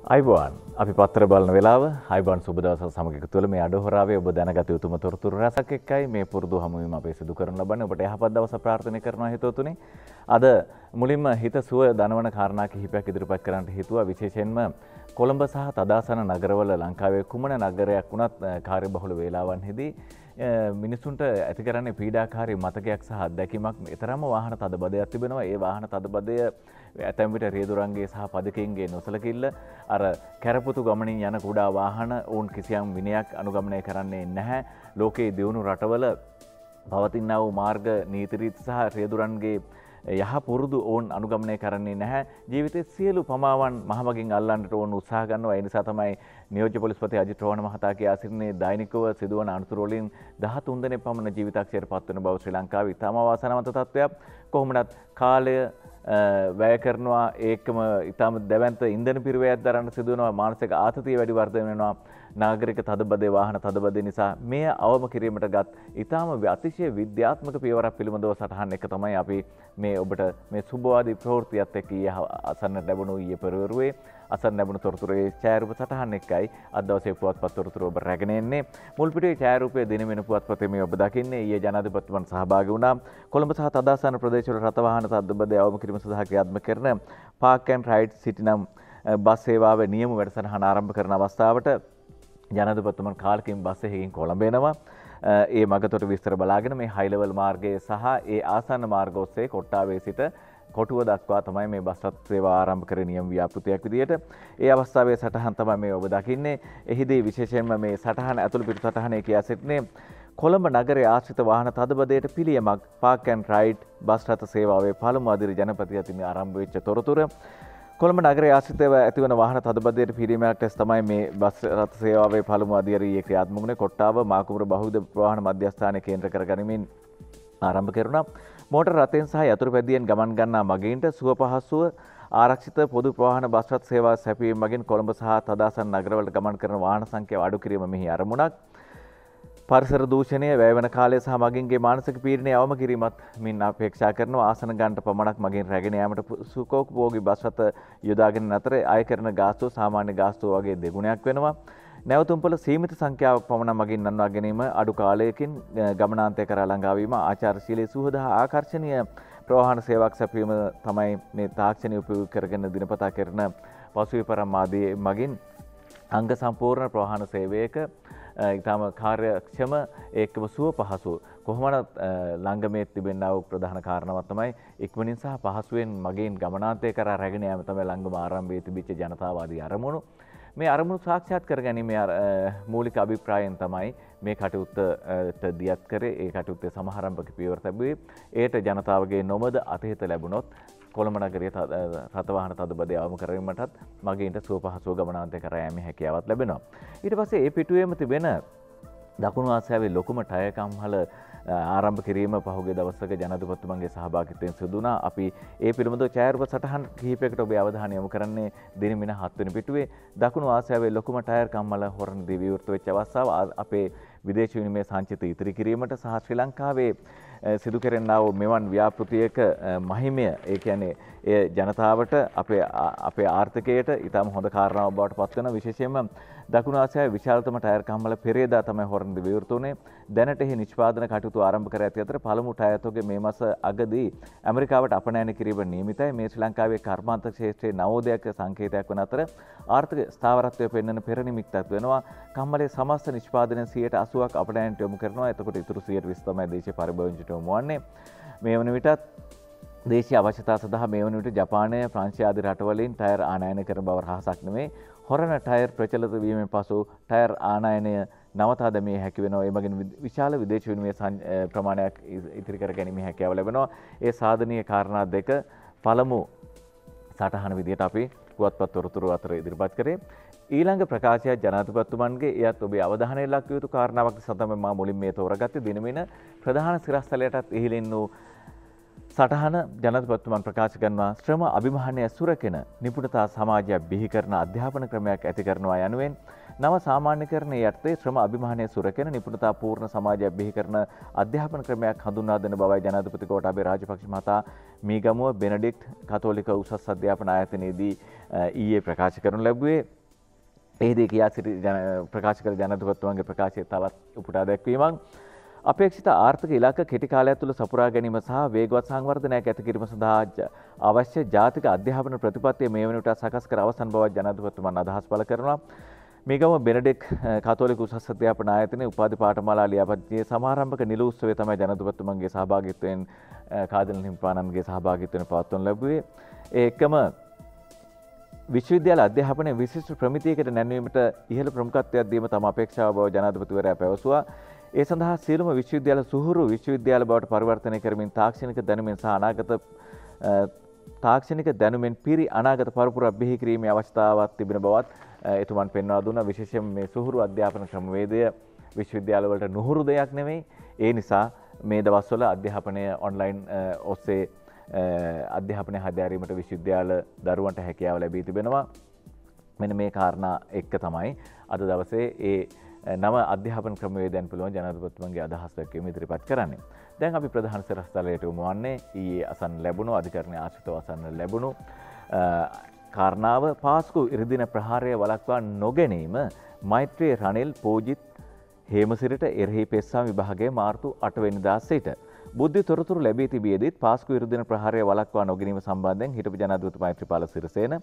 අයිබෝන් අපි පත්තර බලන වෙලාව අයිබෝන් සුබ දවසක් සමග එකතු වෙලා මේ අඩහොරාවේ ඔබ දැනගත යුතුම තොරතුරු රසක් එක්කයි මේ පුරුදු හමුවීම අපේ සිදු කරන ලබන්නේ ඔබට යහපත් දවසක් ප්‍රාර්ථනා කරනවා හිතවතුනි. අද මුලින්ම හිත සුව දනවන කාරණා කිහිපයක් ඉදිරිපත් කරන්නට හිතුවා. විශේෂයෙන්ම කොළඹ සහ තදාසන නගරවල ලංකාවේ කුමන නගරයක් වුණත් කාර්යබහුල වේලාවන්හිදී මිනිසුන්ට ඇති කරන්නේ පීඩාකාරී මතකයක් සහ අත්දැකීමක්. ඊතරම්ම වාහන තදබදයක් තිබෙනවා. ඒ වාහන තදබදය ඇතැම් විට රියදුරන්ගේ සහ පදිකයින්ගේ නොසලකිල්ල අර කැරපුතු ගමනින් යන කුඩා වාහන ඔවුන් කිසියම් විනයක් අනුගමනය කරන්නේ නැහැ. ලෝකයේ දියුණු රටවල පවතිනා වූ මාර්ග නීති රීති සහ රියදුරන්ගේ යහ පුරුදු ඔවුන් අනුගමනය කරන්නේ නැහැ. ජීවිතයේ සියලු පමාවන් මහමගින් අල්ලන්නට ඕන උත්සාහ ගන්නවා. ඒ නිසා තමයි නියෝජ්‍ය පොලිස්පති අජිත් රෝහණ මහතා කියා සිටින්නේ දෛනිකව සිදුවන අනතුරු වලින් 13 දෙනෙක් පමණ ජීවිතක්ෂයට පත්වන බව ශ්‍රී ලංකාවේ ඉතාම වාසනාවන්ත තත්ත්වයක්. කොහොමදත් කාලය වැය කරනවා ඒකම ඉතාම දැවැන්ත ඉන්ධන පිරිවැයක් දරන්න සිදුවනවා. මානසික ආතතිය වැඩි වර්ධනය වෙනවා. නාගරික තදබදේ වාහන තදබදේ නිසා මෙය අවම කිරීමට ගත් ඉතාම අතිශය විද්‍යාත්මක පියවරක් පිළිබඳව සටහන් එක තමයි අපි මේ ඔබට මේ සුබවාදී ප්‍රවෘත්තියත් එක්ක අසන්නට ලැබුණු ඊයේ පෙරවරුවේ අසන්න ලැබුණු තොරතුරේ ඡායාරූප සටහන් එක්කයි අද දවසේ පුවත්පත් තොරතුරු ඔබ රැගෙන එන්නේ. මුල් පිටුවේ ඡායාරූපය දිනමින පුවත්පතේ මේ ඔබ දකින්නේ ඊයේ ජනාධිපතිතුමන් සහභාගී වුණා. කොළඹ සහ තදාසන ප්‍රදේශවල රථ වාහන තදබදේ අවම කිරීම සඳහා ක්‍රියාත්මක කරන පාක් ඇන්ඩ් රයිඩ් සිටි නම් බස් සේවාවේ නියම වැඩසටහන ආරම්භ කරන අවස්ථාවට ජනාධිපතිතුමන් කාලකින් බස් එකකින් කොළඹ එනවා. ඒ මගතොට විස්තර බලාගෙන මේ හයි ලෙවල් මාර්ගයේ සහ ඒ ආසන්න මාර්ග ඔස්සේ කොට්ටාවේ සිට කොටුව දක්වා තමයි මේ බස් රථ සේවා ආරම්භ කරේ නියම ව්‍යාපෘතියක් විදියට. ඒ අවස්ථාවේ සටහන් තමයි මේ ඔබ දකින්නේ. එහිදී විශේෂයෙන්ම මේ සටහන ඇතුළු පිටු සටහනේ කියා සිටින්නේ කොළඹ නගරයේ ආශ්‍රිත වාහන තදබදයට පිළියමක් පාක් ඇන්ඩ් රයිඩ් බස් රථ සේවාවේ පළමු අදිරි ජනපති අතින් ආරම්භ වෙච්ච තොරතුර. කොළඹ නගරයේ ආශ්‍රිතව ඇතිවන වාහන තදබදයට පිළියමක් ලෙස තමයි මේ බස් රථ සේවාවේ පළමු අදියරියේ ක්‍රියාත්මක වුණේ. කොට්ටාව මාකුඹුර බහුවිධ ප්‍රවාහන මධ්‍යස්ථානය කේන්ද්‍ර කරගනිමින් ආරම්භ කෙරුණා. මෝටර් රථයෙන් සහ යතුරු පැදියෙන් ගමන් ගන්නා මගීන්ට සුව පහසුව ආරක්ෂිත පොදු ප්‍රවාහන බස් රථ සේවා සැපයීම මගින් කොළඹ සහ තදාසන් නගරවලට ගමන් කරන වාහන සංඛ්‍යාව අඩු කිරීම මෙහි අරමුණක්. පරිසර දූෂණය වැයවන කාලය සහ මගින්ගේ මානසික පීඩනය අවම කිරීමත් මින් අපේක්ෂා කරනවා. ආසන ගන්නට පමණක් මගින් රැගෙන යාමට සුඛෝපභෝගී බස් රථ යොදාගෙන අතර අය කරන ගාස්තුව සාමාන්‍ය ගාස්තුව වගේ දෙගුණයක් වෙනවා. නැවතුම්පොළ සීමිත සංඛ්‍යාවක් පමණ මගින් නන්වා ගැනීම අඩු කාලයකින් ගමනාන්තය කරා ළඟා වීම ආචාරශීලී සුහද ආකර්ශනීය ප්‍රවාහන සේවාවක් සැපයීම තමයි මේ තාක්ෂණය උපයෝගී කරගෙන දිනපතා කරන පසුවිපරම් ආදී මගින් අංග සම්පූර්ණ ප්‍රවාහන සේවයක ඉතාම කාර්යක්ෂම ඒකම සුව පහසු කොහොමද ළංගමේ තිබෙනා වූ ප්‍රධාන කාරණාවක් තමයි ඉක්මනින් සහ පහසුවෙන් මගින් ගමනාන්තය කරා රැගෙන යාම තමයි ළංගම ආරම්භයේ තිබිච්ච ජනතාවාදී අරමුණු. මේ අරමුණු සාක්ෂාත් කරගැනීමේ මූලික අභිප්‍රායයෙන් තමයි මේ කටයුත්තට දියත් කරේ. ඒ කටයුත්තේ සමාරම්භක පියවර තිබුවේ. ඒට ජනතාවගේ නොමද අතහිත ලැබුණොත් කොළඹ නගරයේ රථවාහන තදබදය අවම කිරීමටත් මගීන්ට සුව පහසුව ගමනාන්තය කරා යෑමේ හැකියාවක් ලැබෙනවා. ඊට පස්සේ ඒ පිටුවේම තිබෙන දකුණු ආසියාවේ ලොකුම ටයර් කම්හල ආරම්භ කිරීම පහුගිය දවසක ජනාධිපතිතුමන්ගේ සහභාගීත්වයෙන් සිදු වුණා. අපි ඒ පිළිබඳව ඡායාරූප සටහන් කිහිපයකට ඔබේ අවධානය යොමු කරන්නේ දිනමින 7 වෙනි පිටුවේ දකුණු ආසියාවේ ලොකුම ටයර් කම්හල හොරණදී විවෘත වෙච්ච අවස්ථාව අපේ විදේශ විනිමය සංචිත ඉතිරි කිරීමට සහ ශ්‍රී ලංකාවේ සිදු කෙරෙනා වූ මෙවන් ව්‍යාපෘතියක මහිමය ඒ කියන්නේ ඒ ජනතාවට අපේ ආර්ථිකයට ඉතාම හොඳ කාරණාවක් බවට පත් වෙන විශේෂයෙන්ම දකුණු ආසියාවේ විශාලතම ටයර් කම්හල පෙරේදා තමයි හොරණදී විවෘත වුණේ. දැනට එහි නිෂ්පාදන කටයුතු ආරම්භ කර ඇති අතර පළමු ටයර් තොගේ මේ මාස අගදී ඇමරිකාවට අපනයන කිරීම නියමිතයි. මේ ශ්‍රී ලංකාවේ කර්මාන්ත ක්ෂේත්‍රයේ නවෝදයක සංකේතයක් වන අතර ආර්ථික ස්ථාවරත්වය පෙන්වන පෙරනිමිත්තක් වෙනවා. කම්මලේ සමස්ත නිෂ්පාදනයේ 80%ක් අපනයනට යොමු කරනවා. එතකොට ඉතුරු 20% තමයි දේශීය පරිභෝජනයට යොමු වන්නේ. මේ වන විටත් දේශීය අවශ්‍යතා සඳහා මේ වන විට ජපානය, ප්‍රංශය ආදී රටවලින් ටයර් ආනයනය කරන බව රහසක් නෙමෙයි. හොරණ ටයර් ප්‍රචලිත වීමෙන් පසු ටයර් ආනයනය නවතා දැමිය හැකි වෙනවා. ඒ මගින් විශාල විදේශ විනිමය ප්‍රමාණයක් ඉතිරි කර ගැනීමේ හැකියාව ලැබෙනවා. ඒ සාධනීය කාරණා දෙක පළමු සටහන විදිහට අපි පුවත්පත් තොරතුරු අතර ඉදිරිපත් කරේ. ඊළඟ ප්‍රකාශය ජනාධිපතිතුමන්ගේ එයත් ඔබේ අවධානය ලක් යුතු කාරණාවක් නිසා තමයි මම මුලින් මේ තෝරගත්තේ. දිනමින ප්‍රධාන සිරස්තලයටත් ඉහළින් වූ සටහන ජනාධිපතිතුමන් ප්‍රකාශ කරනවා ශ්‍රම අභිමානය සුරකින නිපුණතා සමාජයක් බිහි කරන අධ්‍යාපන ක්‍රමයක් ඇති කරනවා යනුවෙන් නව සාමාන්‍යකරණයේ යටතේ ශ්‍රම අභිමානය සුරැකෙන නිපුණතා පූර්ණ සමාජයක් බිහි කරන අධ්‍යාපන ක්‍රමයක් හඳුන්වා දෙන බවයි ජනාධිපති ගෝඨාභය රාජපක්ෂ මහතා මීගමුව බෙනඩික්ට් කතෝලික උසස් අධ්‍යාපන ආයතනයේදී ඊයේ ප්‍රකාශ කරනු ලැබුවේ. එහිදී කියා සිටි ප්‍රකාශ කළ ජනාධිපතිතුමාගේ ප්‍රකාශය තවත් උපුටා දැක්වීමක්. අපේක්ෂිත ආර්ථික ඉලක්ක කෙටි කාලයක් තුළ සපුරා ගැනීම සහ වේගවත් සංවර්ධනයක් ඇති කිරීම සඳහා අවශ්‍ය ජාතික අධ්‍යාපන ප්‍රතිපත්තිය මේ වන විට සකස් කර අවසන් බව ජනාධිපතිතුමන් අදහස් පළ කරනවා. මේගම බෙනඩික් කතෝලික උසස් අධ්‍යාපන ආයතනයේ උපාධි පාඨමාලා ලියාපදිංචියේ සමාරම්භක නිල උත්සවය තමයි ජනාධිපතිතුමන්ගේ සහභාගීත්වයෙන් කාදල් හිමිපාණන්ගේ සහභාගීත්වයෙන් පවත්වනු ලැබුවේ. ඒ එක්කම විශ්වවිද්‍යාල අධ්‍යාපනයේ විශිෂ්ට ප්‍රමිතියකට නැංවීමට ඉහළ ප්‍රමුඛත්වයක් දීම තම අපේක්ෂාව බව ජනාධිපතිවරයා පැවසුවා. ඒ සඳහා සියලුම විශ්වවිද්‍යාල සුහුරු විශ්වවිද්‍යාල බවට පරිවර්තනය කරමින් තාක්ෂණික දැනුමින් සහ අනාගත තාක්ෂණික දැනුමින් පිරි අනාගත පරපුරක් බිහි කිරීමේ අවශ්‍යතාවක් තිබෙන බවත් එතුමන් පෙන්වා දුන්නා. විශේෂයෙන් මේ සුහුරු අධ්‍යාපන ක්‍රමවේදය විශ්වවිද්‍යාල වලට නුහුරු දෙයක් නෙමෙයි. ඒ නිසා මේ දවස්වල අධ්‍යාපනය ඔන්ලයින් ඔස්සේ අධ්‍යාපනය හදාරීමට විශ්වවිද්‍යාල දරුවන්ට හැකියාව ලැබී තිබෙනවා. මෙන්න මේ කාරණා එක්ක තමයි අද දවසේ ඒ නව අධ්‍යාපන ක්‍රමවේදයන් පිළිබඳ ජනාධිපතිතුමන්ගේ අදහස් දැක්වීම ඉදිරිපත් කරන්නේ. දැන් අපි ප්‍රධාන සරස්තලයට යමු වන්නේ ඊයේ අසන්න ලැබුණු අධිකරණයේ ආශ්‍රිතව අසන්න ලැබුණු කාරණාව පාස්කු ඉරිදින ප්‍රහාරය වළක්වා නොගැනීම මෛත්‍රී රනිල් පූජිත් හේමසිරිට එරෙහි පෙස්සම් විභාගයේ මාර්තු 8 වෙනිදා සිට බුද්ධි තොරතුරු ලැබී තිබියදීත් පාස්කු ඉරිදින ප්‍රහාරය වළක්වා නොගැනීම සම්බන්ධයෙන් හිටපු ජනාධිපති මෛත්‍රීපාල සිරිසේන,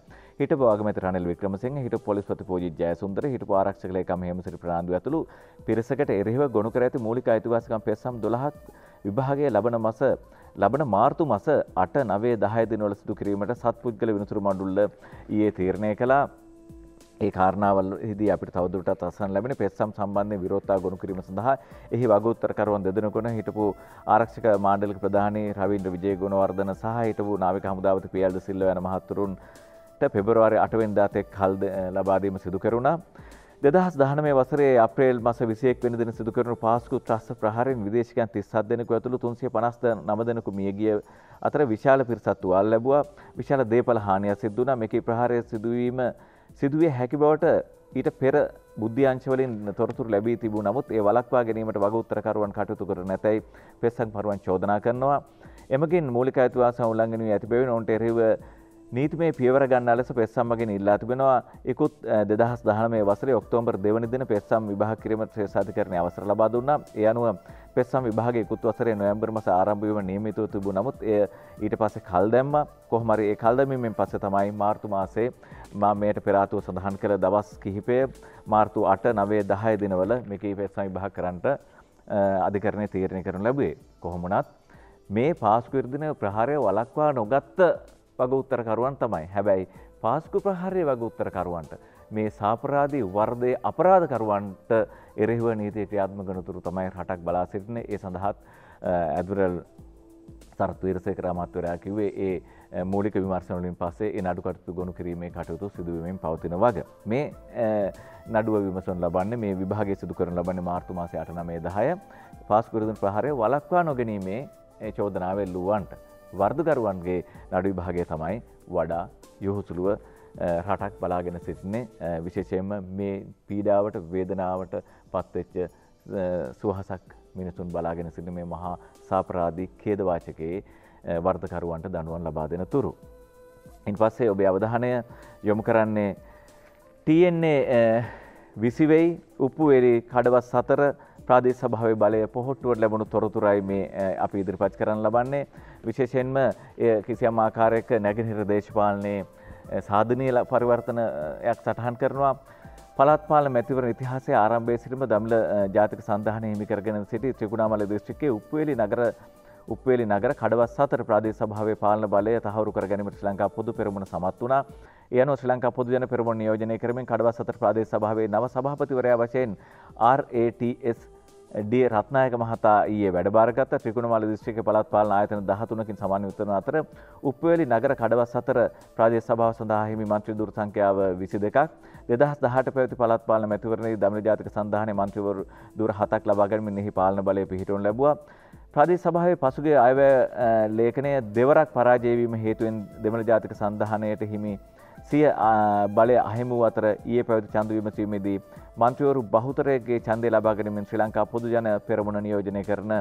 හිටපු අගමැති රනිල් වික්‍රමසිංහ, හිටපු පොලිස්පති පූජිත් ජයසුන්දර, හිටපු ආරක්ෂක ලේකම් හේමසිරි ප්‍රනාන්දු ඇතුළු පිරිසකට එරෙහිව ගොනු කර ඇති මූලික අයිතිවාසිකම් පෙස්සම් 12ක් විභාගයේ ලබන මාර්තු මාස 8, 9, 10 දිනවල සිදු කිරීමට සත්පුද්ගල විනිසුරු මණ්ඩල ඊයේ තීරණය කළා. ඒ කාරණාවලදී අපිට තවදුරටත් අසන්න ලැබෙන පෙස්සම් සම්බන්ධයෙන් විරෝධතා ගොනු කිරීම සඳහා එහි වගඋත්තරකරුවන් දෙදෙනෙකුන හිටපු ආරක්ෂක මාණ්ඩලික ප්‍රධානී රවීන්ද්‍ර විජේගුණවර්ධන සහ හිටපු නාවික හමුදාපති පී.එල්. ද සිල්වා යන මහතුරුන්ට පෙබරවාරි 8 වෙනිදා තෙක් කල් ලබා දීම සිදු කෙරුණා. 2019 වසරේ අප්‍රේල් මාස 21 වෙනි දින සිදු කරන පාස්කු ත්‍රස්ත ප්‍රහාරයෙන් විදේශිකයන් 37 දෙනෙකු ඇතුළු 359 දෙනෙකු මිය ගිය අතර විශාල පිරිසක් තුවාල ලැබුවා. විශාල දේපල හානියක් සිදු වුණා. මේකේ ප්‍රහාරය සිදුවිය හැකි බවට ඊට පෙර බුද්ධ්‍යංශවලින් තොරතුරු ලැබී තිබුණ නමුත් ඒ වළක්වා ගැනීමට වගඋත්තරකරුවන් කටයුතු කර නැතැයි පෙස්සම් පරුවන් චෝදනා කරනවා. එමගින් මූලික අයිතිවාසිකම් උල්ලංඝනය වී ඇති බැවින් ඔවුන්ට එරෙහිව නීතිමය පියවර ගන්නා ලෙස පෙස්සම් මගින් ඉල්ලා තිබෙනවා. ඉකුත් 2019 වසරේ ඔක්තෝබර් 2 වෙනි දින පෙස්සම් විභාග කිරීමට ශ්‍රේෂ්ඨාධිකරණය අවසර ලබා දුන්නා. ඒ අනුව පෙස්සම් විභාගයේ ඉකුත් වසරේ නොවැම්බර් මාස ආරම්භ වීම නියමිතව තිබුණ නමුත් එය ඊට පස්සේ කල් දැම්මා. කොහොම හරි ඒ කල් දැමීමෙන් පස්සේ තමයි මාර්තු මාසයේ මේට පෙර ආතුව සඳහන් කළ දවස් කිහිපය මාර්තු 8, 9, 10 දිනවල මේකේ පෙස්සම් විභාග කරන්නට අධිකරණය තීරණය කරනු ලැබුවේ. කොහොම වුණත් මේ පාස්කු ඉරිදින ප්‍රහාරය වළක්වා නොගත්ත වගඋත්තරකරුවන් තමයි. හැබැයි පාස්කු ප්‍රහාරයේ වගඋත්තරකරුවන්ට මේ සාපරාධී වර්ධයේ අපරාධකරුවන්ට එරෙහිව නීතිය ක්‍රියාත්මක කරනතුරු තමයි රටක් බලා සිටින්නේ. ඒ සඳහාත් ඇඩ්මිරල් සරත් වීරසේකර අමාත්‍යවරයා කිව්වේ ඒ මූලික විමර්ශන වලින් පස්සේ ඒ නඩු කටයුතු ගොනු කිරීමේ කටයුතු සිදු වෙමින් පවතින වග. මේ නඩුව විමසනු ලබන්නේ මේ විභාගයේ සිදු කරනු ලබන්නේ මාර්තු මාසයේ 8, 9, 10 පාස්කු ඉරිදින ප්‍රහාරය වළක්වා නොගැනීමේ චෝදනාව එල්ලුවන්ට වර්ධකරුවන්ගේ නඩු විභාගය තමයි වඩා යොහුසුලුව රටක් බලාගෙන සිටින්නේ. විශේෂයෙන්ම මේ පීඩාවට වේදනාවට පත්වෙච්ච සුවහසක් මිනිසුන් බලාගෙන සිටින මේ මහා සාපරාධී ඛේදවාචකයේ වර්ධකරුවන්ට දඬුවම් ලබා දෙන තුරු. ඉන් පස්සේ ඔබේ අවධානය යොමු කරන්නේ TNA 20 වෙයි උප්පුවේලි කඩවස් 4 ප්‍රාදේශ සභාවේ බලය පොහොට්ටුවට ලැබුණු තොරතුරයි මේ අපි ඉදිරිපත් කරන්න ලබන්නේ. විශේෂයෙන්ම කිසියම් ආකාරයක නැගෙනහිර දේශපාලනයේ සාධනීය පරිවර්තනයක් සටහන් කරනවා. පළාත් පාලන මැතිවරණ ඉතිහාසයේ ආරම්භයේ සිටම දමිළ ජාතික සන්ධානය හිමි කරගෙන සිටි ත්‍රිකුණාමලය දිස්ත්‍රික්කයේ උප්පුවේලි නගර කඩවස් 4 ප්‍රාදේශ සභාවේ පාලන බලය තහවුරු කර ගැනීමට ශ්‍රී ලංකා පොදු පෙරමුණ සමත් වුණා. ඒ අනුව ශ්‍රී ලංකා පොදු ජන පෙරමුණ නියෝජනය කරමින් කඩවස් 4 ප්‍රාදේශ සභාවේ නව සභාපතිවරයා වශයෙන් RATS ඩී රත්නායක මහතා ඊයේ වැඩබාරගත්ත. ත්‍රිකුණාමලය දිස්ත්‍රික්කයේ පළාත් පාලන ආයතන 13කින් සමාන්විත වන අතර උප්පුවේලි නගර කඩවස් 4 ප්‍රාදේශ සභාව සඳහා හිමි මන්ත්‍රී දුර සංඛ්‍යාව 22ක්. 2018 පැවති පළාත් පාලන මැතිවරණයේදී දමිළ ජාතික සන්ධානයේ මන්ත්‍රීවරු දුර 7ක් ලබා ගැනීමෙන් එහි පාලන බලය පිහිටවනු ලැබුවා. ප්‍රාදේශ සභාවේ පසුගිය අයවැය ලේඛනය දෙවරක් පරාජය වීම හේතුවෙන් දෙමළ ජාතික සන්ධානයට හිමි සිය බලය අහිමි වූ අතර ඊයේ පැවති ඡන්ද විමසීමේදී මන්ත්‍රීවරු බහුතරයේ ඡන්දය ලබා ගැනීමෙන් ශ්‍රී ලංකා පොදු ජන පෙරමුණ නියෝජනය කරන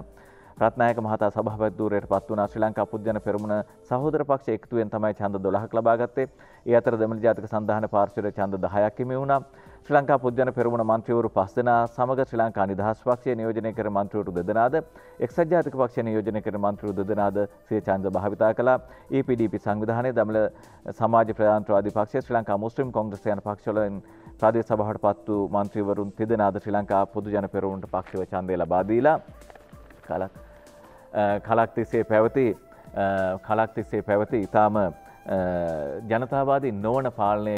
රත්නායක මහතා සභාපති ධූරයට පත් වුණා. ශ්‍රී ලංකා පොදු ජන පෙරමුණ සහෝදර පක්ෂ එකතුවෙන් තමයි ඡන්ද 12ක් ලබා ගත්තේ. ඒ අතර දෙමළ ජාතික සන්ධාන පාර්ශ්වයේ ඡන්ද 10ක් හිමි වුණා. ශ්‍රී ලංකා පොදු ජන පෙරමුණ මන්ත්‍රීවරු 5 දෙනා සමග ශ්‍රී ලංකා නිදහස් පක්ෂය නියෝජනය කර මන්ත්‍රීවරු 2 දෙනාද එක්සත් ජාතික පක්ෂය නියෝජනය කර මන්ත්‍රීවරු 2 දෙනාද සිය ඡන්ද භාවිතා කළා. EPDP සංවිධානයේ දමළ සමාජ ප්‍රජාතන්ත්‍රවාදී පක්ෂය ශ්‍රී ලංකා මුස්ලිම් කොංග්‍රස් යන පක්ෂවලින් ප්‍රාදේශ සභාවට පත් වූ මන්ත්‍රීවරුන් 3 දෙනාද ශ්‍රී ලංකා පොදු ජන පෙරමුණට පක්ෂව ඡන්දය ලබා දීලා කලක් තිස්සේ පැවති ඉතාම ජනතාවාදී නොවන පාලනය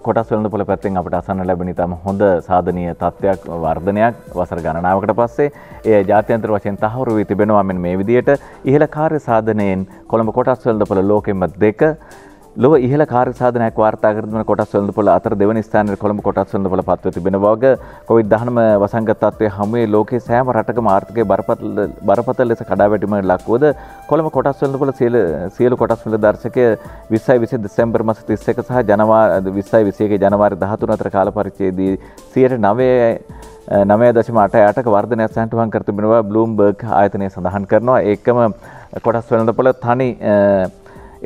කොටස් වෙළඳපොළ පැත්තෙන් අපට අසන්න ලැබෙන ඉතාම හොඳ සාධනීය තත්ත්වයක් වර්ධනයක් වසර ගණනාවකට පස්සේ ඒ ජාත්‍යන්තර වශයෙන් තහවුරු වී තිබෙනවා. මෙන්න මේ විදිහට ඉහළ කාර්ය සාධනයෙන් කොළඹ කොටස් වෙළඳපොළ ලෝකෙම 2 ලොව ඉහළ කාර්ය සාධනයක් වාර්තා කර දෙන කොටස් වෙළඳපොළ අතර දෙවැනි ස්ථානයේ කොළඹ කොටස් වෙළඳපොළ පත්ව තිබෙන බව COVID-19 වසංගත තත්ත්වයේ හැමුවේ ලෝකයේ සෑම රටකම ආර්ථිකයේ බරපතල ලෙස කඩාවැටීමකට ලක්වද කොළඹ කොටස් වෙළඳපොළ සියලු කොටස් වෙළඳ දර්ශකය 2020 දෙසැම්බර් මාස 31 සහ ජනවාරි 2021 ජනවාරි 13 අතර කාල පරිච්ඡේදයේ 9.8%ක වර්ධනයක් සැලසුම් කර තිබෙන බව බ්ලූම්බර්ග් ආයතනය සඳහන් කරනවා. ඒකම කොටස් වෙළඳපොළ තනි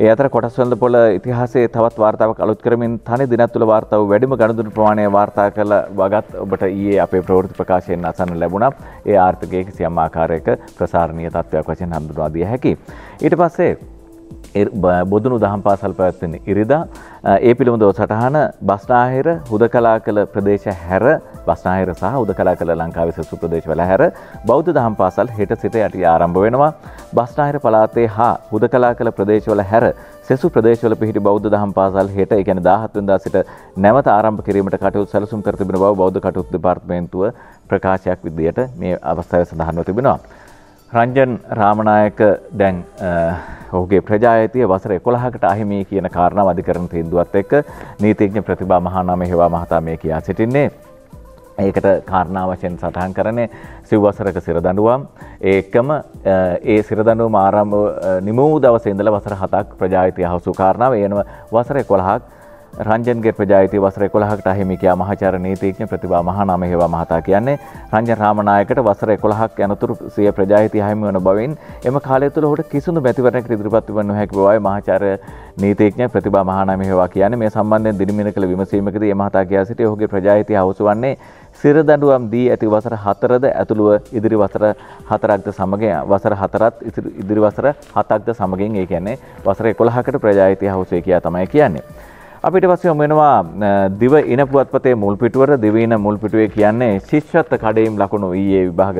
ඒ අතර කොටස් වෙළඳපොළ ඉතිහාසයේ තවත් වාර්තාවක් අලුත් කරමින් තනි දිනක් තුළ වාර්තා වූ වැඩිම ගණදුණු ප්‍රමාණය වාර්තා කළ වගත් ඔබට ඊයේ අපේ ප්‍රවෘත්ති ප්‍රකාශයෙන් අසන්න ලැබුණා. ඒ ආර්ථිකයේ කිසියම් ආකාරයක ප්‍රසාරණීය තත්ත්වයක් වශයෙන් හඳුන්වා දිය හැකියි. ඊට පස්සේ බොදුනු දහම් පාසල් පැවැත්වෙන ඉරිදා ඒ පිළිබඳව සටහන බස්නාහිර හුදකලා කළ ප්‍රදේශ හැර බස්නාහිර සහ හුදකලා කළ ලංකාවේ සෙසු ප්‍රදේශවල හැර බෞද්ධ දහම් පාසල් හෙට සිට යටි ආරම්භ වෙනවා. බස්නාහිර පළාතේ හා හුදකලා කළ ප්‍රදේශවල හැර සෙසු ප්‍රදේශවල පිහිටි බෞද්ධ දහම් පාසල් හෙට ඒ කියන්නේ 17 වෙනිදා සිට නැවත ආරම්භ කිරීමට කටයුතු සැලසුම් කර තිබෙන බව බෞද්ධ කටයුතු දෙපාර්තමේන්තුව ප්‍රකාශයක් විදියට මේ අවස්ථාවේ සඳහන්ව තිබෙනවා. රංජන් රාමනායක දැන් ඔහුගේ ප්‍රජායතිය වසර 11කට අහිමි කියන කාරණාව අධිකරණ තීන්දුවත් එක්ක නීතිඥ ප්‍රතිභා මහානාම හේවා මහතා මේ කියා සිටින්නේ. ඒකට කාරණා වශයෙන් සටහන් කරන්නේ සිව් වසරක සිරදඬුවම් ඒකම ඒ සිරදඬුවම ආරම්භ නිමු දවසේ ඉඳලා වසර 7ක් ප්‍රජායතිය හසු කාරණාව එනම වසර 11ක් රංජන්ගේ ප්‍රජායතිය වසර 11කට අහිමි කියා මහාචාර්ය නීතිඥ ප්‍රතිභා මහානාම හේවා මහතා කියන්නේ රංජන් රාමනායකට වසර 11ක් යනතුරු සිය ප්‍රජායතිය අහිමි වන බවින් එම කාලය තුළ ඔහුට කිසිදු මැතිවරණයකට ඉදිරිපත් වෙන්න නොහැකි බවයි මහාචාර්ය නීතිඥ ප්‍රතිභා මහානාම හේවා කියන්නේ. මේ සම්බන්ධයෙන් දිනමින කළ විමසීමකදී එම මහතා කියා සිටි ඔහුගේ ප්‍රජායතිය හවුසු වන්නේ සිරදඬුවම් දී ඇති වසර 4ද ඇතුළුව ඉදිරි වසර 4ක්ද සමග වසර 4ත් ඉදිරි වසර 7ක්ද සමගින් ඒ කියන්නේ වසර 11කට ප්‍රජායතිය හවුසේ කියා තමයි කියන්නේ. අපිට පස්සේ යමු වෙනවා දිව ඉන පුවත්පතේ මුල් පිටුවර දිව ඉන මුල් පිටුවේ කියන්නේ ශිෂ්‍යත්ව කඩේම් ලකුණු ඊයේ විභාග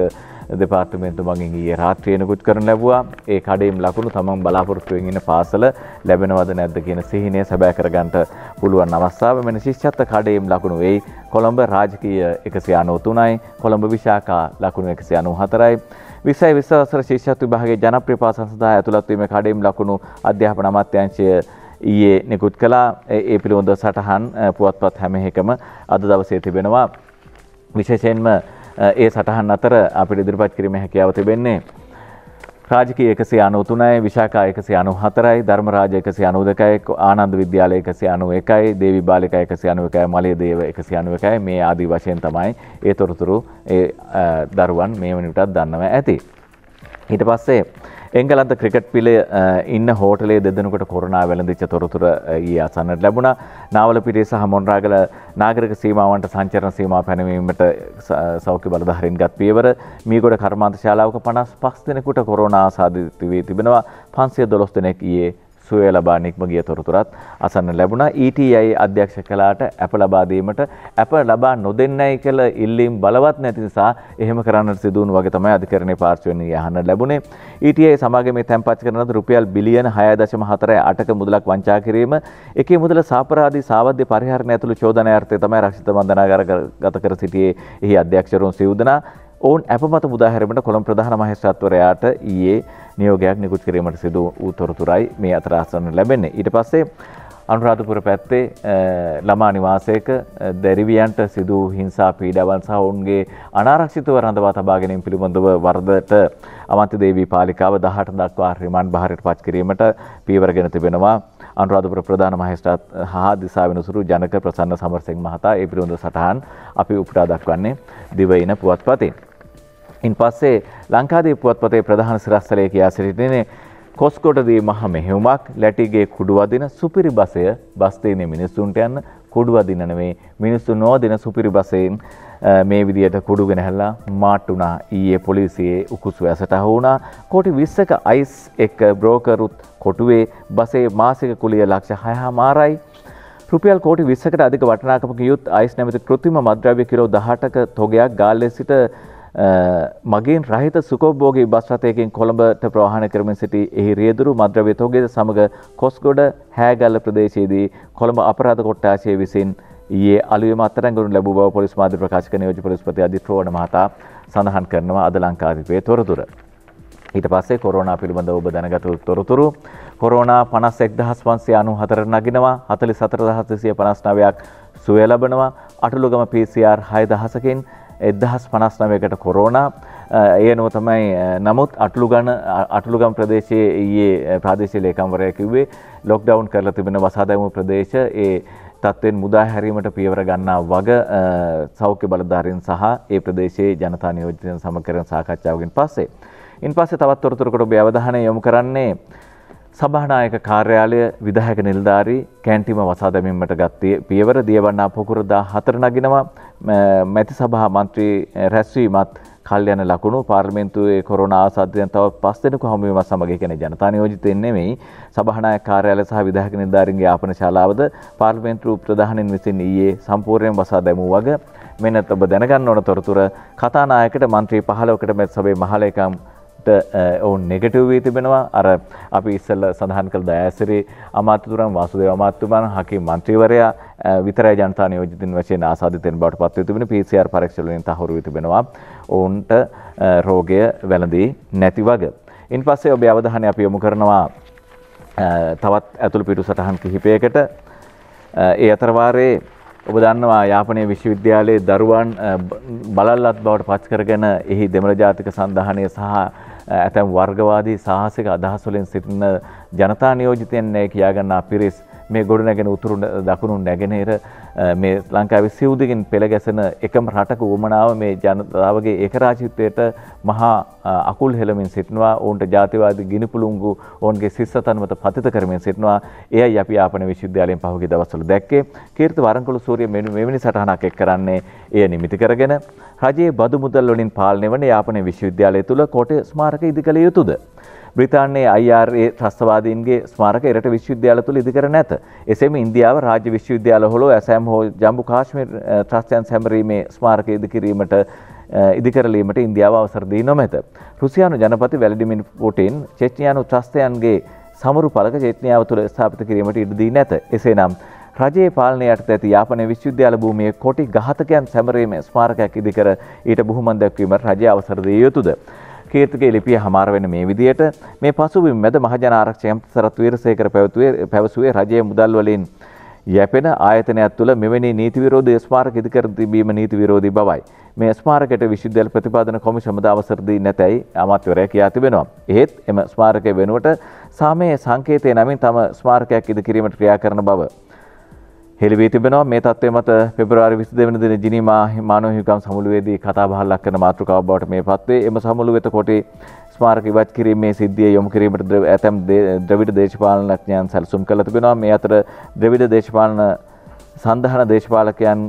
දෙපාර්තමේන්තුව මගින් ඊයේ රාත්‍රියේ නිකුත් කරන ලැබුවා. ඒ කඩේම් ලකුණු තමන් බලාපොරොත්තු වෙමින් ඉන්න පාසල ලැබෙනවද නැද්ද කියන සිහිනය සැබෑ කරගන්න පුළුවන් අවස්ථාව. මෙන්න ශිෂ්‍යත්ව කඩේම් ලකුණු වෙයි කොළඹ රාජකීය 193යි කොළඹ විශාඛා ලකුණු 194යි. 20 වසර ශිෂ්‍යත්ව විභාගයේ ජනප්‍රිය පාසල් සඳහා ඇතුළත් වීමේ කඩේම් ලකුණු අධ්‍යාපන අමාත්‍යාංශය ඊයේ නිකුත් කළා. ඒ පිළිබඳ සටහන් පුවත්පත් හැම එකම අද දවසේ තිබෙනවා. විශේෂයෙන්ම ඒ සටහන් අතර අපිට ඉදිරිපත් කිරීමේ හැකියාව තිබෙන්නේ රාජකීය 193යි විශාඛා 194යි ධර්මරාජ 192යි ආනන්ද විද්‍යාලය 191යි දේවි බාලිකා 191යි මලියදේව 191යි මේ ආදී වශයෙන් තමයි ඒ තොරතුරු ඒ දරුවන් මේ වෙනකොටත් දන්නවා ඇති. ඊට පස්සේ එංගලන්ත ක්‍රිකට් පිලේ ඉන්න හෝටලයේ දෙදෙනෙකුට කොරෝනා වැළඳිච්ච තොරතුරු ඊයේ අසන්නට ලැබුණා. නාවලපිටිය සහ මොණරාගල නාගරික සීමාවන්ට සංචරණ සීමා පැනවීමට සෞඛ්‍ය බලධාරීන් ගත් පියවර. මීගොඩ කර්මාන්ත ශාලාවක 55 දෙනෙකුට කොරෝනා ආසාදිත වී තිබෙනවා. 512 දෙනෙක් ඊයේ සුවය ලබා නික්ම ගිය තොරතුරත් අසන්න ලැබුණා. ETI අධ්‍යක්ෂ කලාට ඇප ලබා දීමට ඇප ලබා නොදෙන්නයි කියලා ඉල්ලීම් බලවත් නැති නිසා එහෙම කරන්නට සිදු වුණු වගේ තමයි අධිකරණයේ පාර්ශ්වයෙන් අහන්න ලැබුණේ. ETI සමාගමේ තැන්පත් කරන රුපියල් බිලියන 6.48ක මුදලක් වංචා කිරීම, එකේ මුදල සාපරාධී සාවද්‍ය පරිහරණය ඇතුළු චෝදනාර්ථය තමයි රක්ෂිත බන්ධනාගාර ගත කර සිටියේ. එහි අධ්‍යක්ෂවරුන් සිව් දෙනා ඔවුන් අපමත මුදා හැරීමට කොළඹ ප්‍රධාන මහේස්ත්‍රාත්වරයාට ඊයේ නියෝගයක් නිකුත් කිරීමට සිදු වූ තොරතුරයි මේ අතර අසන්න ලැබෙන්නේ. ඊට පස්සේ අනුරාධපුර පැත්තේ ළමා නිවාසයක දැරිවියන්ට සිදු හිංසා පීඩාවන් සහ ඔවුන්ගේ අනාරක්ෂිතව රඳවා තබා ගැනීම පිළිබඳව වරදට අමන්ති දේවී පාලිකාව 18 දක්වා රිමාන්ඩ් බහරයට පත් කිරීමට පියවරගෙන තිබෙනවා. අනුරාධපුර ප්‍රධාන මහේස්ත්‍රාත් හා දිසාවෙන උසුරු ජනක ප්‍රසන්න සමරසිංහ මහතා ඒ පිළිබඳව සටහන් අපි උපුටා දක්වන්නේ දිවයින පුවත්පතේ. ඉන් පස්සේ ලංකාදීප පුවත්පතේ ප්‍රධාන සිරස්තලයේ කියා සිටින්නේ කොස්කොටදී මහ මෙහෙයුමක් ලැටිගේ කුඩු වදින සුපිරි බසය බස් තේනේ මිනිස්සුන්ට යන්න කුඩු වදින නෙමෙයි මිනිස්සු නොවදින සුපිරි බසයෙන් මේ විදියට කුඩු ගෙනහැල්ලා මාට්ටුණා. ඊයේ පොලිසියේ උකුසු ඇසට අහු වුණා. කෝටි 20ක අයිස් එක්ක බ්‍රෝකරුත් කොටුවේ බසේ මාසික කුලිය ලක්ෂ 6.5යි. රුපියල් කෝටි 20කට අධික වටිනාකමක යුත් අයිස් නැමැති කෘත්‍රිම මත්ද්‍රව්‍ය කිලෝ 18ක තොගයක් ගාල්ලේ සිට මගින් රහිත සුඛෝපභෝගී බස් රථයකින් කොළඹට ප්‍රවාහනය කරමින් සිටි එහි රියදුරු මද්‍රව්‍ය තොගයද සමග කොස්ගොඩ හෑගල්ල ප්‍රදේශයේදී කොළඹ අපරාධ කොට්ටාශය විසින් ඊයේ අලුයම අත්අඩංගුවට ලැබූ බව පොලිස් මාධ්‍ය ප්‍රකාශක නියෝජ්‍ය පොලිස්පති අදිත් රෝහණ මහතා සඳහන් කරනවා අද ලංකාදීපයේ තොරතුරු. ඊට පස්සේ කොරෝනා පිළිබඳව ඔබ දැනගත යුතු තොරතුරු කොරෝනා 51594 නගිනවා 44259ක් සුවය ලබනවා අටලුගම PCR 6000කින් 1059කට කොරෝනා ඒ අනුව තමයි නමුත් අටලුගම් ප්‍රදේශයේ ඊයේ ප්‍රාදේශීය ලේකම්වරයා කිව්වේ ලොක්ඩවුන් කරලා තිබෙන වසාදැමු ප්‍රදේශ ඒ තත්ත්වෙන් මුදා හැරීමට පියවර ගන්නා වග සෞඛ්‍ය බලධාරීන් සහ ඒ ප්‍රදේශයේ ජනතා නියෝජිතයන් සමග කරන සාකච්ඡාවකින් පස්සේ ඉන්පස්සේ තවත් තොරතුරකට ඔබ අවධානය යොමු කරන්නේ සභානායක කාර්යාලය විධායක නිලධාරී කැන්ටිම වසා දැමීමට ගත්තේ පියවර දියවන්නා පොකුර 14 නගිනවා මැති සභා මන්ත්‍රී රැස්වීමත් කල් යන ලකුණු පාර්ලිමේන්තුවේ කොරෝනා ආසාදිතයන් තව 5 දෙනෙකු හමු වීම සමග කියන්නේ ජනතා නියෝජිතයින් නෙමෙයි සභානායක කාර්යාලය සහ විධායක නිලධාරීන්ගේ ආපන ශාලාවද පාර්ලිමේන්තු ප්‍රධානීන් විසින් ඊයේ සම්පූර්ණයෙන් වසා දැමූ වග මෙන්න ඔබ දැනගන්න ඕන තොරතුර කතානායකට මන්ත්‍රී 15කට මෙත් සභාවේ මහලේකම් ඔවුන් නෙගටිව් වී තිබෙනවා. අර අපි ඉස්සෙල්ලා සඳහන් කළ දයාසිරි අමාත්‍යතුමන් වාසුදේව අමාත්‍යතුමන් හකීම් මන්ත්‍රීවරයා විතරයි ජනතා නියෝජිතින් වශයෙන් ආසාදිතෙන් බවට පත් වී තිබෙන PCR පරීක්ෂා වලින් තහවුරු වී තිබෙනවා. ඔවුන්ට රෝගය වැළඳී නැති වග. ඉන්පස්සේ ඔබේ අවධානය අපි යොමු කරනවා තවත් ඇතුළු පිටු සටහන් කිහිපයකට. ඒ අතර වාරයේ ඔබ දන්නවා යාපනයේ විශ්වවිද්‍යාලයේ දරුවන් බලල්ලත් බවට පත් කරගෙන එහි දෙමළ ජාතික සන්ධානය සහ ඇතැම් වර්ගවාදී සාහසික අදහස් වලින් සිටින ජනතා නියෝජිතයන් කියා ගන්නා පිරිස් මේ ගොඩනැගෙන උතුරු දකුණු නැගෙනහිර මේ ලංකාවේ සිවුදිගින් පෙළ ගැසෙන එකම රටක උවමනාව මේ ජනතාවගේ ඒකරාජීත්වයට මහා අකුල් හෙළමින් සිටිනවා. ඔවුන්ට ජාතිවාදී ගිනිපුළුංගු ඔවුන්ගේ සිස්සතන් මත පතිත කරමින් සිටිනවා. එයයි අපි යාපන විශ්වවිද්‍යාලයෙන් පහුගිය දවස්වල දැක්කේ. කීර්ති වරංගොල සූරිය මෙවැනි සටහනක් එක් කරන්නේ එය නිමිති කරගෙන රජයේ බදු මුදල් වලින් පාලනය වන යාපන විශ්වවිද්‍යාලය තුල කොටේ ස්මාරක ඉදිකළ යුතුද? බ්‍රිතාන්‍යයේ IRA ත්‍රස්තවාදීන්ගේ ස්මාරක එරට විශ්වවිද්‍යාල තුළ ඉදිකර නැත. එසේම ඉන්දියාව රාජ්‍ය විශ්වවිද්‍යාල හොලෝ ඇසෑම් හෝ ජම්මු කාශ්මීර ත්‍රස්තයන් සැමරීමේ ස්මාරක ඉදිකරලීමට ඉන්දියාව අවසර දී නොමැත. රුසියානු ජනපති වැලඩිමිර් පුටින් චෙච්නියානු ත්‍රස්තයන්ගේ සමරු පළක චෙච්නියාව තුළ ස්ථාපිත කිරීමට ඉඩ දී නැත. එසේනම් රජයේ පාලනය යටතේ ඇති යාපනයේ විශ්වවිද්‍යාල භූමියේ කොටි ඝාතකයන් සැමරීමේ ස්මාරකයක් ඉදිකර ඊට බුහුමන් දැක්වීමට රජය අවසර දිය යුතුද? කීර්තිගේ ලිපිය හමාර වෙන මේ විදියට මේ පසුබිම් මැද මහජන ආරක්ෂක සරත් වීරසේකර පැවසුවේ රජයේ මුදල් වලින් යැපෙන ආයතනයක් තුළ මෙවැනි නීති විරෝධී ස්මාරක ඉදිකර තිබීම නීති විරෝධී බවයි. මේ ස්මාරකයට විශ්වවිද්‍යාල ප්‍රතිපාදන කොමිසමද අවසර දී නැතයි අමාත්‍යවරයා කියා තිබෙනවා. එහෙත් එම ස්මාරකය වෙනුවට සාමයේ සංකේතය නමින් තම ස්මාරකයක් ඉදිකිරීමට ක්‍රියා කරන බව හෙළි වී තිබෙනවා. මේ තත්ත්වය මත පෙබරවාරි 22 වෙනි දින ජිනීවා මානව හිමිකම් සමුළුවේදී කතා බහක් ලක් කරන මාතෘකාවක් බවට මේ පත්වේ. එම සමුළුව වෙත කොටි ස්මාරක ඉවත් කිරීමේ සිද්ධිය යොමු කිරීමට ඇතැම් ද්‍රවිඩ දේශපාලනඥයන් සැලසුම් කළ තිබෙනවා. මේ අතර ද්‍රවිඩ දේශපාලන සන්ධාන දේශපාලකයන්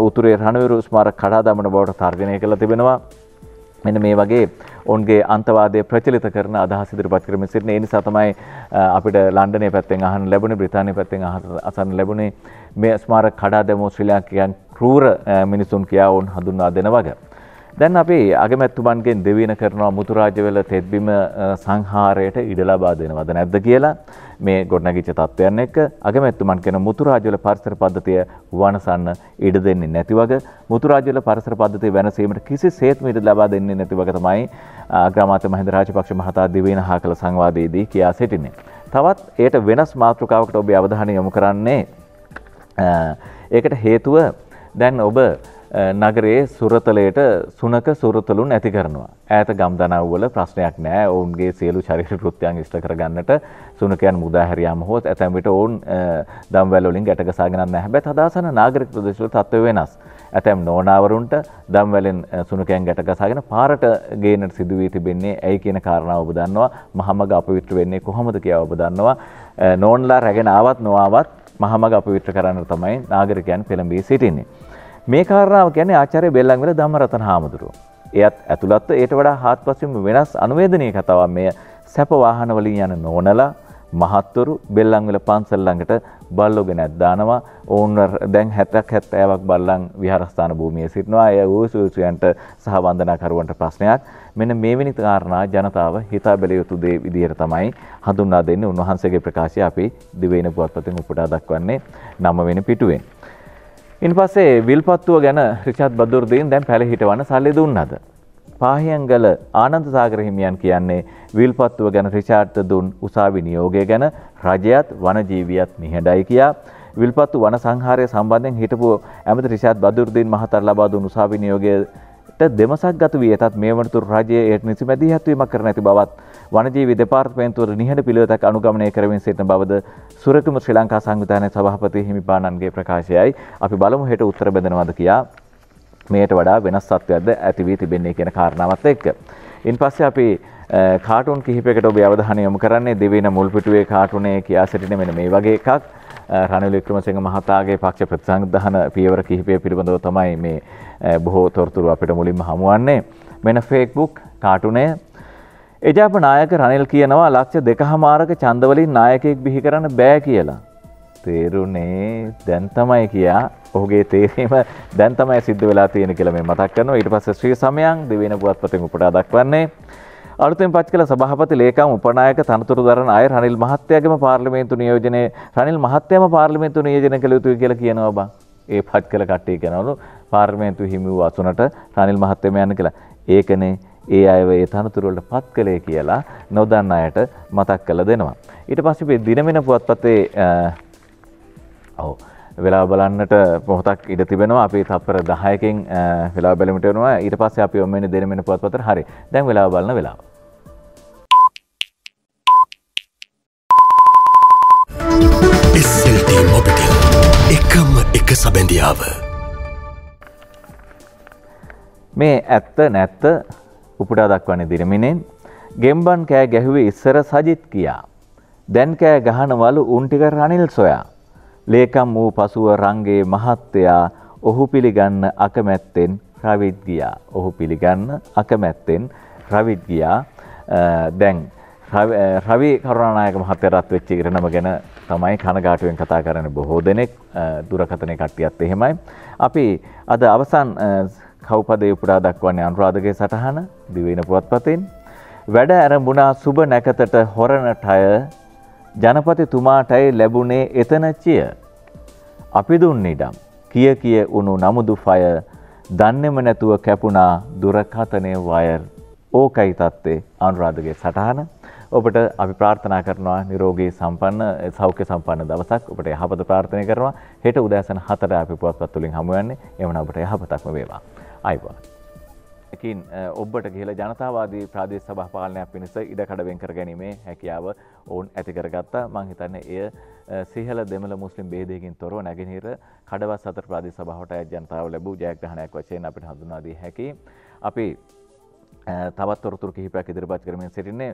උතුරේ රණවිරු ස්මාරක කඩා දමන බවට තර්ජනය කළ තිබෙනවා. මෙන්න මේ වගේ ඔවුන්ගේ අන්තවාදයේ ප්‍රචලිත කරන අදහස් ඉදිරිපත් කරමින් සිටින. ඒ නිසා තමයි අපිට ලන්ඩනයේ පැත්තෙන් අහන්න ලැබුණේ, බ්‍රිතාන්‍යයේ පැත්තෙන් අසන්න ලැබුණේ මේ ස්මාරක කඩා දැමූ ශ්‍රී ලාංකිකයන් ක්‍රූර මිනිසුන් කියා ඔවුන් හඳුන්වා දෙන වගේ. දැන් අපි අගමැතිතුමන්ගෙන් දෙවියන කරනවා මුතුරාජවල තෙත්බිම සංහාරයට ඉඩ ලබා දෙනවද නැද්ද කියලා. මේ ගොඩනැගිච්ච තත්ත්වයන් එක්ක අගමැතිතුමන් කියන මුතුරාජවල පරිසර පද්ධතිය වනසන්න ඉඩ දෙන්නේ නැති වගේ, මුතුරාජවල පරිසර පද්ධතිය වෙනසීමට කිසිසේත්ම ඉඩ ලබා දෙන්නේ නැති වගේ තමයි අග්‍රාමාත්‍ය මහින්ද රාජපක්ෂ මහතා දිවයින හා කළ සංවාදයේදී කියා සිටින්නේ. තවත් ඒට වෙනස් මාතෘකාවකට ඔබේ අවධානය යොමු කරන්නේ ඒකට හේතුව දැන් ඔබ නගරයේ සුරතලයට සුනක සුරතලුන් ඇති කරනවා. ඈත ගම්දනව් වල ප්‍රශ්නයක් නැහැ. ඔවුන්ගේ සියලු ශරීර කෘත්‍යයන් ඉෂ්ට කරගන්නට සුනකයන් මුදා හැරියාම හෝ ඇතැම් විට ඔවුන් දම්වැල් වලින් ගැට ගසාගෙන නැහැ. හැබැයි තදාසන නාගරික ප්‍රදේශවල තත්ත්වය වෙනස්. ඇතැම් නෝනාවරුන්ට දම්වැලෙන් සුනකයන් ගැට ගසාගෙන පාරට ගේන්නට සිදු වී තිබෙන්නේ ඇයි කියන කාරණාව ඔබ දන්නවා. මහමග අපවිත්‍ර වෙන්නේ කොහොමද කියලා ඔබ දන්නවා. නෝන්ලා රැගෙන ආවත් නොආවත් මහමග අපවිත්‍ර කරන්න තමයි නාගරිකයන් පෙළඹී සිටින්නේ. මේ කාරණාව කියන්නේ ආචාර්ය බෙල්ලන්විල ධම්මරතන හාමුදුරුවෝ. එයත් ඇතුළත් ඊට වඩා හාත්පසින්ම වෙනස් අනුවේදනීය කතාවක් මේ සැප වාහන වලින් යන නෝනලා මහත්වරු බෙල්ලන්විල පන්සල් ළඟට බල්ලෝගෙන දානවා. ඕන් දැන් 70ක් 70ක් බල්ලන් විහාරස්ථාන භූමියේ සිටිනවා. එය උසුසුයන්ට සහ වන්දනාකරුවන්ට ප්‍රශ්නයක්. මෙන්න මේ වෙනි කාරණා ජනතාව හිතා බැලිය යුතු දේ විදිහට තමයි හඳුන්වා දෙන්නේ. උන්වහන්සේගේ ප්‍රකාශය අපි දිවයින පුවත්පතෙන් උපුටා දක්වන්නේ 9 වෙනි පිටුවෙන්. ඉන් පස්සේ විල්පත්තුව ගැන රිචාඩ් බදුර්දීන් දැන් පැල හිටවන්න සල්ලි දුන්නද? පාහියන්ගල ආනන්ද සාගර හිමියන් කියන්නේ විල්පත්තුව ගැන රිචාඩ්ට දුන් උසාවි නියෝගය ගැන රජයත් වනජීවියත් නිහඬයි කියා විල්පත්තු වන සංහාරය සම්බන්ධයෙන් හිටපු ඇමති රිචාඩ් බදුර්දීන් මහතාට ලබා දුන් උසාවි නියෝගයට දෙමසක් ගත වී ඇතත් මේ වනතුරු රජයේ ඒට නිසි මැදිහත්වීමක් කර නැති බවත් වනජීවි දෙපාර්තමේන්තුවට නිහඬ පිළිවෙතක් අනුගමනය කරමින් සිටින බවද සුරකුම ශ්‍රී ලංකා සංවිධානයේ සභාපති හිමිපාණන්ගේ ප්‍රකාශයයි. අපි බලමු හෙට උත්තර බෙදනවද කියා මේට වඩා වෙනස් තත්ත්වයක්ද ඇති වී තිබෙන්නේ කියන කාරණාවත් එක්ක. ඉන් පස්සේ අපි කාටුන් කිහිපයකට ඔබේ අවධානය යොමු කරන්නේ දෙවියන මුල් පිටුවේ කාටුනේ කියා සිටින මෙන්න මේ වගේ එකක්. රනිල් වික්‍රමසිංහ මහතාගේ පක්ෂ ප්‍රතිසංවිධාන පියවර කිහිපය පිළිබඳව තමයි මේ බොහෝ තොරතුරු අපිට මුලින්ම හමුවන්නේ. මෙන්න Facebook කාටුනේ එජාප නායක රනිල් කියනවා ලක්ෂ 2.5ක ඡන්ද වලින් නායකයෙක් බිහි කරන්න බෑ කියලා. තේරුනේ දැන් තමයි කියා ඔහුගේ තේරීම දැන් තමයි සිද්ධ වෙලා තියෙන කියලා මේ මතක් කරනවා. ඊට පස්සේ ශ්‍රී සමයන් දෙවියන පුවත්පතෙන් උපුටා දක්වන්නේ අලුතෙන් පත් කළ සභාපති ලේකම් උපනායක තනතුරු දරන අය රනිල් මහත්තයාගේම පාර්ලිමේන්තු නියෝජනයේ රනිල් මහත්තයාම පාර්ලිමේන්තු නියෝජනය කළ යුතුයි කියලා කියනවා බං. ඒ පත් කළ කට්ටිය කියනවලු පාර්ලිමේන්තු හිමි වූ අසුනට රනිල් මහත්තයාම යන්න කියලා. ඒකනේ ඒ අයව ඒ තනතුරු වලට පත් කළේ කියලා නොදන්න අයට මතක් කරලා දෙනවා. ඊට පස්සේ මේ දිනමින පුවත්පතේ වෙලාව බලන්නට මොහොතක් ඉඩ තිබෙනවා. අපි තත්පර 10කින් වෙලාව බැලීමට වෙනවා. ඊට පස්සේ අපි ඔන්න දිනමින පුවත්පතට හරි. දැන් වෙලාව බලන වෙලාව. SLT Mobitel එකම එක සබැඳියාව. මේ ඇත්ත නැත්ත උපුටා දක්වන්නේ දිනමිනෙන්. ගෙම්බන් කෑ ගැහුවේ ඉස්සර සජිත් කියා. දැන් කෑ ගහනවලු උන් ටික රනිල් සොයා. ලේකම් වූ පසුව රංගේ මහත්තයා ඔහු පිළිගන්න අකමැත්තෙන් රවිත් ගියා. ඔහු පිළිගන්න අකමැත්තෙන් රවිත් ගියා. දැන් රවි කරුණානායක මහත්තයාට වෙච්ච ඉරණම ගැන තමයි කනගාටුවෙන් කතා කරන්නේ බොහෝ දෙනෙක්. දුරකථනයේ කට්ටියත් එහෙමයි. අපි අද අවසන් කව්පදේ උපුටා දක්වන්නේ අනුරාධගේ සටහන දිවයින පුවත්පතෙන්. වැඩ ඇරඹුණා සුබ නැකතට හොරණටය ජනපතිතුමාටයි ලැබුණේ එතන චිය. අපි දුන්න ඉඩම් කිය කිය උණු නමුදු ෆය දන්නේම නැතුව කැපුණා දුරකථනයේ වයර්. ඕකයි තත්ත්වේ අනුරාධගේ සටහන. ඔබට අපි ප්‍රාර්ථනා කරනවා නිරෝගී සම්පන්න සෞඛ්‍ය සම්පන්න දවසක් ඔබට යහපත ප්‍රාර්ථනා කරනවා. හෙට උදෑසන 4ට අපි පුවත්පත් වලින් හමු වෙන්නේ. එවන ඔබට යහපතක්ම වේවා. ආයිබෝන්. එකින් ඔබට ගිහිලා ජනතාවාදී ප්‍රාදේශ සභා පාලනයක් පිණිස ඉඩකඩ වෙන් කර ගැනීමේ හැකියාව ඔවුන් ඇති කරගත්තා. මම හිතන්නේ එය සිහල දෙමළ මුස්ලිම් ભેදයකින් තොරව නැගෙනහිර කඩවස් අතර ප්‍රාදේශ සභාවට අයත් ජනතාව ලැබූ ජයග්‍රහණයක් වශයෙන් අපිට හඳුන්වා දී හැකියි. අපි තවත් තොරතුරු කිහිපයක් ඉදිරිපත් කරමින් සිටින්නේ